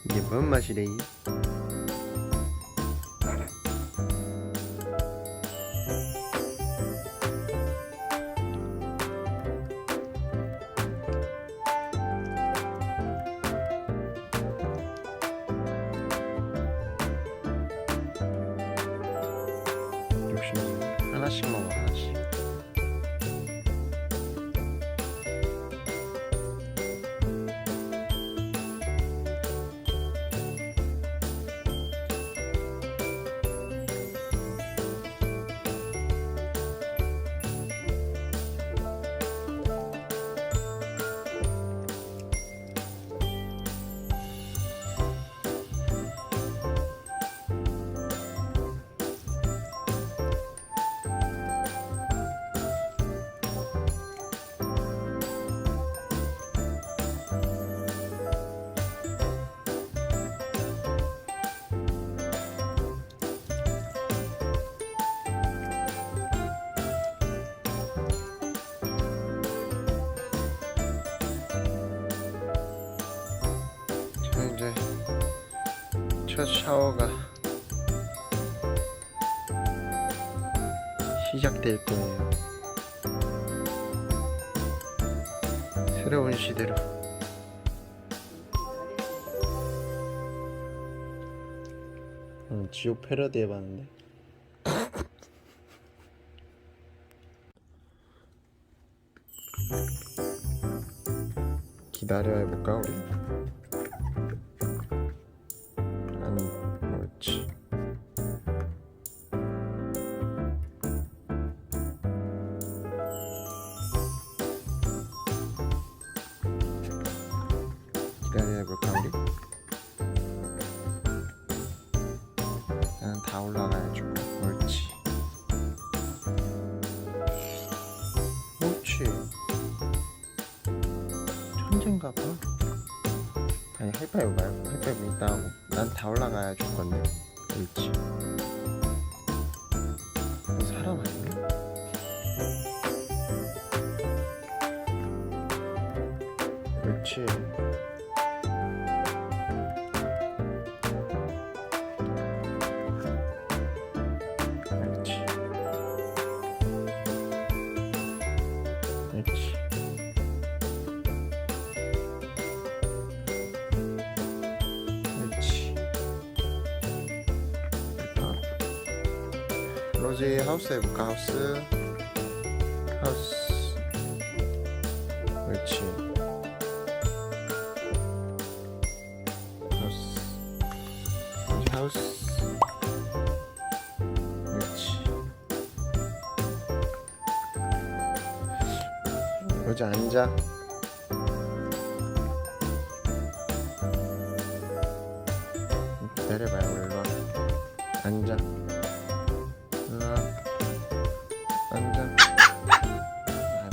이게 뭔 맛이래? 역시 하나씩 먹어, 하나씩. 이제 첫 샤워가 시작될 거예요. 새로운 시대로. 지옥 패러디 해봤는데. 기다려 해볼까 우리? 아니, 그렇지. 기다려 해볼까 우리? 나는 다 올라가야지. 옳지. 옳지. 천재인가봐. 아니, 하이파이브 가요. 하이파이브 이따 하고. 난 다 올라가야 줄 건데. 옳지. 너 사람 아니야? 옳지. 옳지. 옳지. 로지 하우스 해볼까? 하우스. 하우스. 옳지. 하우스. 로지 하우스. 옳지. 로지 앉아. 기다려봐요. 일로와. 앉아. 일로와. 앉아.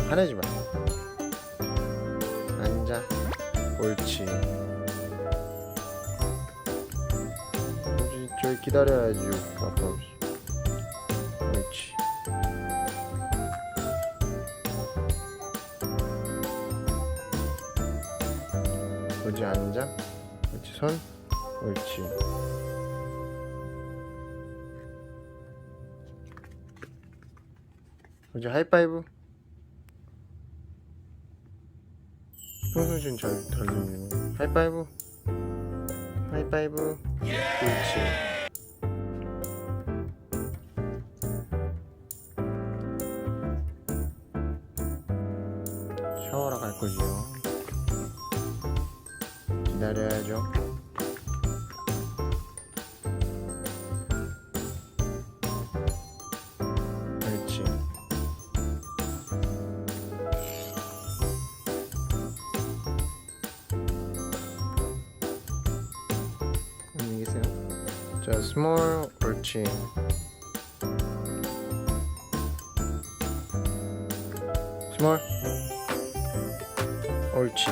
화내지 마. 앉아. 옳지. 저기 기다려야지. 아빠 없이. 옳지. 로지 앉아. 옳지. 손. 옳지. 로지 하이파이브. 평소엔 덜 들리는 거. 하이파이브. 하이파이브. 옳지. 샤워하러 갈 거지요. 기다려야죠. 옳지. 자, 스몰, 옳지. 스몰, 옳지.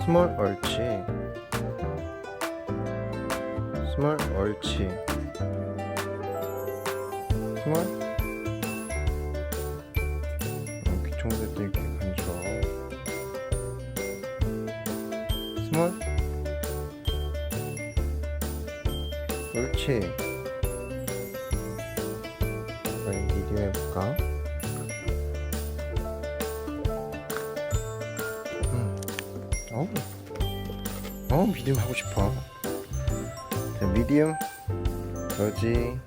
스몰, 옳지. 스몰, 옳지. 스몰. 귀청새도 이렇게 간지러. 스몰, 옳지. 미디움 해볼까? 미디움 하고 싶어. 자, 미디움, 그러지.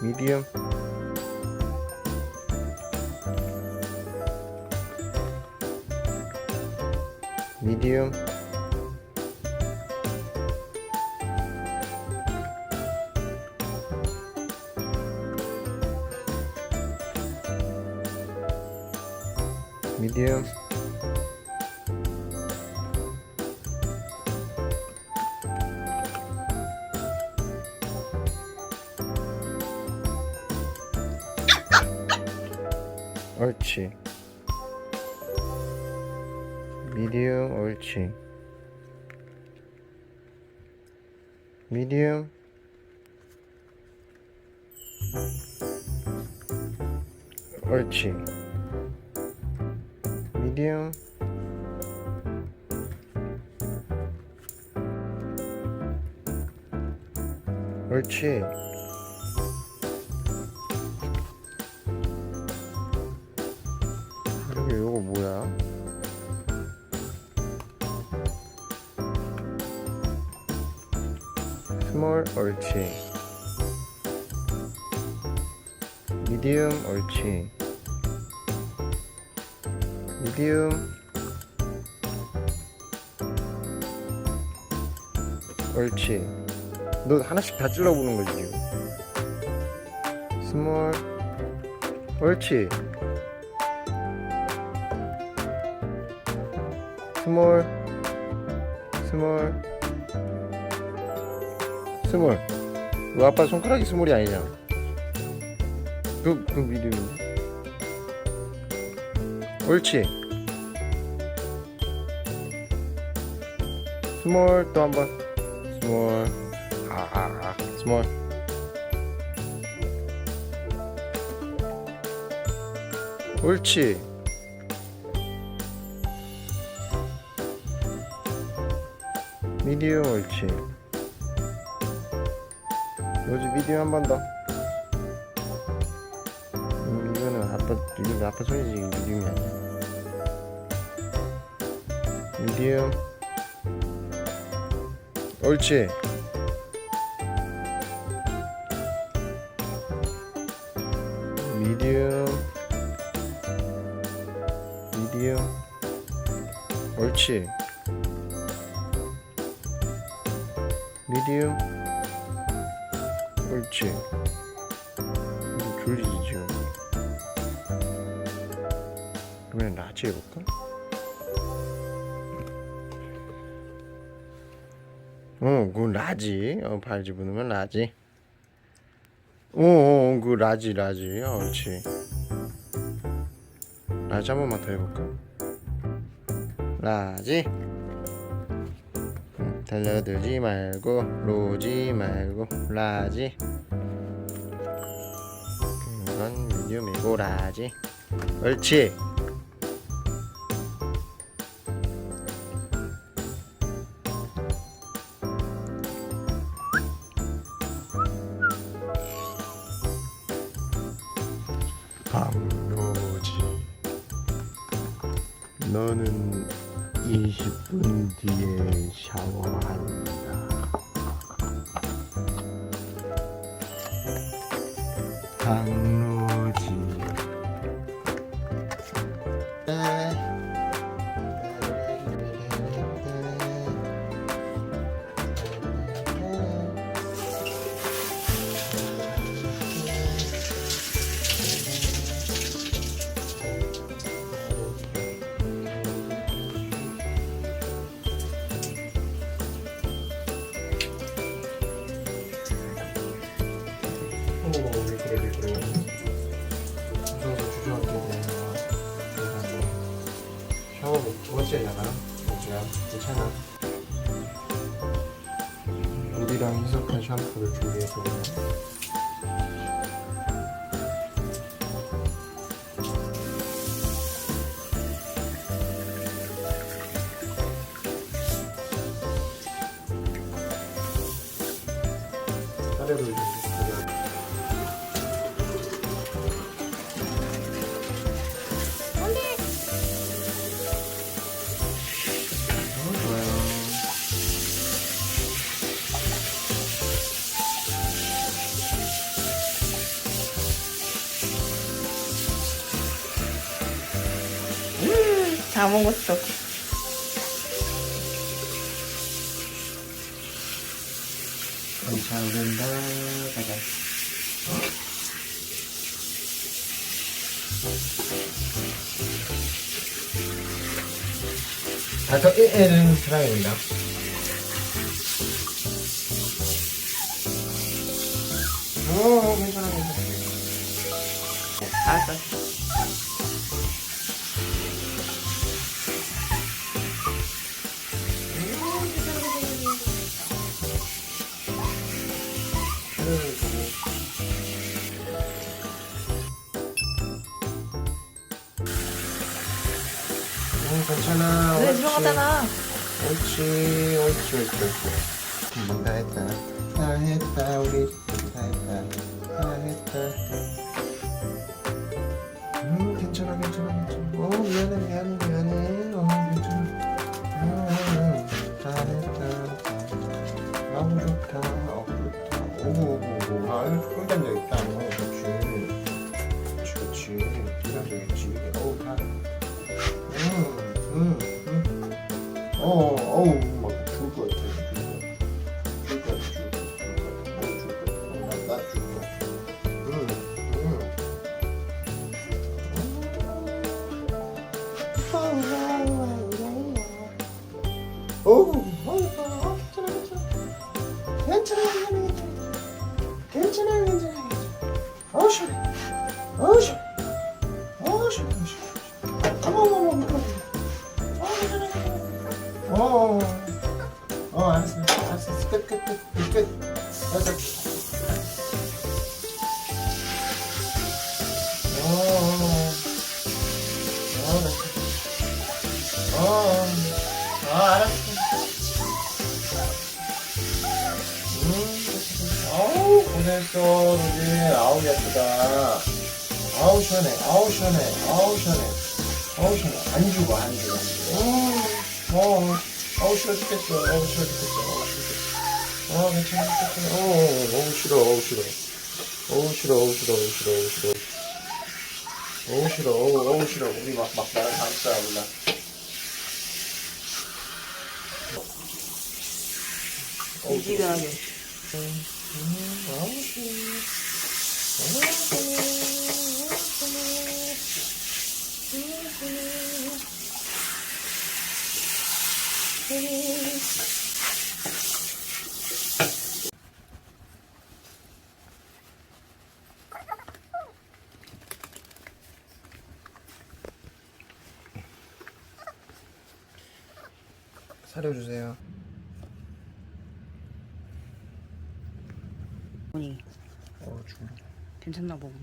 미디움, 미디움, 미디움, 옳지. 미디움, 옳지. 미디움, 옳지. 미디움, 옳지. 여기 요거 뭐야? 스몰, 옳지. 미디움, 옳지. 미디움, 옳지. 너 하나씩 다 찔러보는 거지 지금. 스몰, 옳지. 스몰, 스몰, 스몰. 너 아빠 손가락이 스몰이 아니잖아. 그 미디움인데. 옳지. 스몰 또 한번. 스몰. 스몰. 옳지. 미디움, 옳지. 요즘 미디움 한 번 더. 이거는 아빠 손이지. 미디움이 아니야. 미디움, 옳지. 미디움, 미디움, 옳지. 미디움, 옳지. 이거 졸리지 지금. 그러면 라지 해볼까? 그건 라지. 발 집어넣으면 라지. 그 라지. 옳지. 라지 한 번만 더 해볼까? 라지. 달려들지 말고, 로지 말고, 라지. 이건 미디움이고, 라지. 옳지. 강로지. 너는 20분 뒤에 샤워한다. 강로지. 물이랑 희석한 샴푸를 준비했거든요. 사료를 좀 넣어요. 좋아요. 다 먹었어. 잘 오른다. 가자. 더 1은 사랑입니다. 괜찮아. 알았어. 괜찮아. 왜 들어가잖아. 옳지. 다 했다. 다 했다. 우리 다 했다. 다 했다. 괜찮아. 미안해. 괜찮아. 다 했다. 아우 좋다. 오구. 아유 꿀잠 여기 있다. 그렇지. 꿀잠 여기 있지. 어우 다. 막 죽을 것 같아. 나 죽을 것 같아. 괜찮아. 알았어. 끝. 알았어. 알았어. 아우 고생했어. 그지? 아우 예쁘다. 아우 시원해. 안 죽어. 아우 싫어 죽겠어. 괜찮아. 어우 싫어. 우리 막 나랑 다녔어야 몰라. 미지근하게. 사료 주세요. 아니, 죽어. 괜찮나 보고.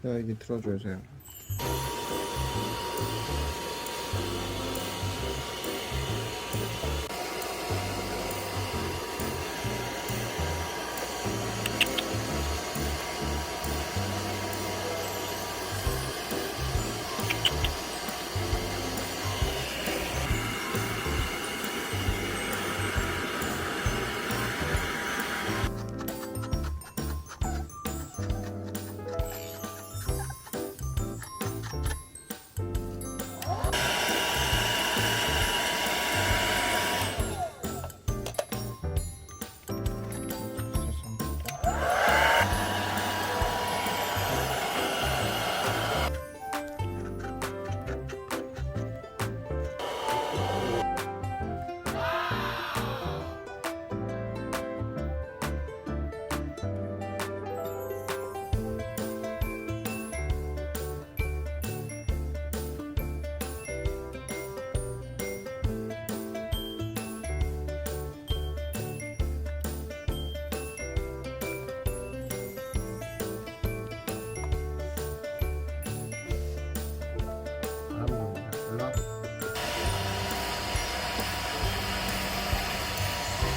야 이게 들어줘야죠.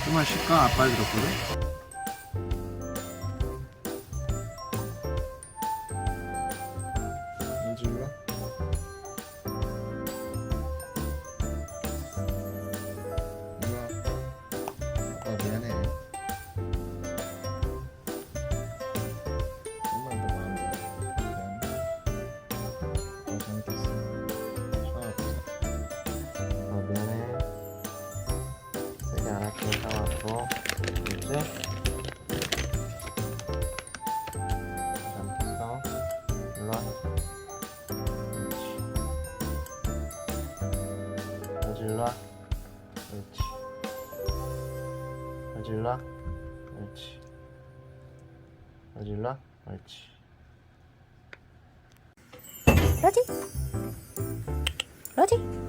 좀만 쉴까? 아빠 들었거든? 이제 일로 와. 일로 와. 아빠 미안해. 좀만 더 마음 줘. 미안해. 아빠 잘못했어. 샤워하자. 미안해. 세게 안 할게. 샤워하고. 알겠지? 잘못했어. 일로 와. 그렇지. 일로 와. 그렇지. 일로 와. 그렇지. 일로 와. 그렇지. 러지? 러지?